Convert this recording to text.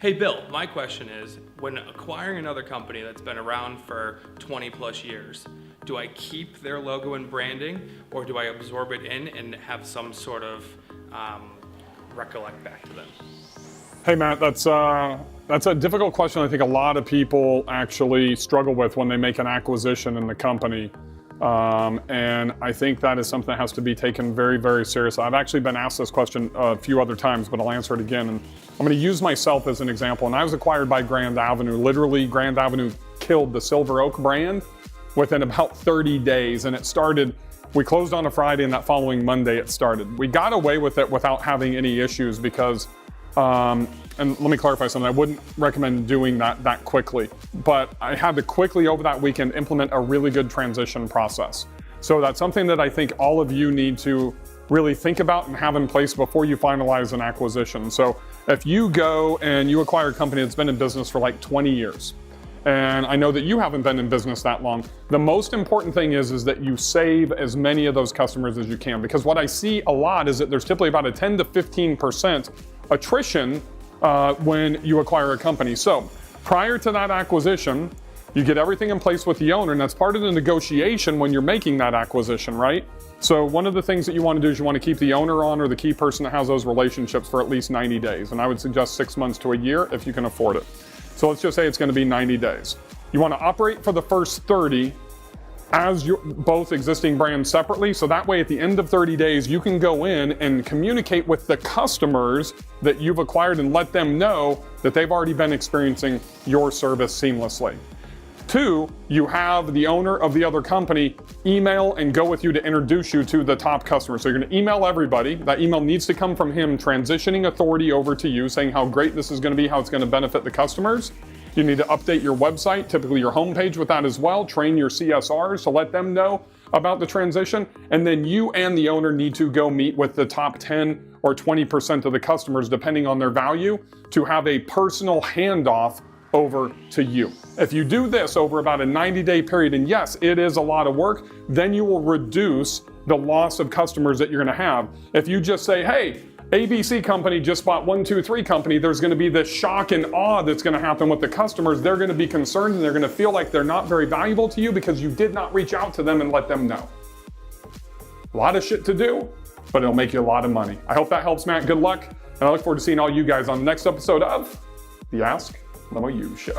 Hey Bill, my question is, when acquiring another company that's been around for 20 plus years, do I keep their logo and branding, or do I absorb it in and have some sort of recollect back to them? Hey Matt, that's a difficult question I think a lot of people actually struggle with when they make an acquisition in the company. And I think that is something that has to be taken very, very seriously. I've actually been asked this question a few other times, but I'll answer it again. And I'm going to use myself as an example. And I was acquired by Grand Avenue. Literally, Grand Avenue killed the Silver Oak brand within about 30 days. And it started, we closed on a Friday, and that following Monday it started. We got away with it without having any issues because, and let me clarify something, I wouldn't recommend doing that quickly, but I had to quickly over that weekend implement a really good transition process. So that's something that I think all of you need to really think about and have in place before you finalize an acquisition. So if you go and you acquire a company that's been in business for like 20 years, and I know that you haven't been in business that long, the most important thing is that you save as many of those customers as you can, because what I see a lot is that there's typically about a 10 to 15% attrition when you acquire a company. So prior to that acquisition, you get everything in place with the owner, and that's part of the negotiation when you're making that acquisition, right? So one of the things that you want to do is you want to keep the owner on, or the key person that has those relationships, for at least 90 days. And I would suggest 6 months to a year if you can afford it. So let's just say it's going to be 90 days. You want to operate for the first 30 as both existing brands separately, so that way at the end of 30 days you can go in and communicate with the customers that you've acquired and let them know that they've already been experiencing your service seamlessly. 2, you have the owner of the other company email and go with you to introduce you to the top customer. So you're going to email everybody. That email needs to come from him, transitioning authority over to you, saying how great this is going to be, how it's going to benefit the customers. You need to update your website, typically your homepage, with that as well. Train your CSRs to let them know about the transition. And then you and the owner need to go meet with the top 10 or 20% of the customers, depending on their value, to have a personal handoff over to you. If you do this over about a 90-day period, and yes, it is a lot of work, then you will reduce the loss of customers that you're going to have. If you just say, hey, ABC company just bought 123 company, there's going to be this shock and awe that's going to happen with the customers. They're going to be concerned, and they're going to feel like they're not very valuable to you because you did not reach out to them and let them know. A lot of shit to do, but it'll make you a lot of money. I hope that helps, Matt. Good luck, and I look forward to seeing all you guys on the next episode of the Ask Limo U Show.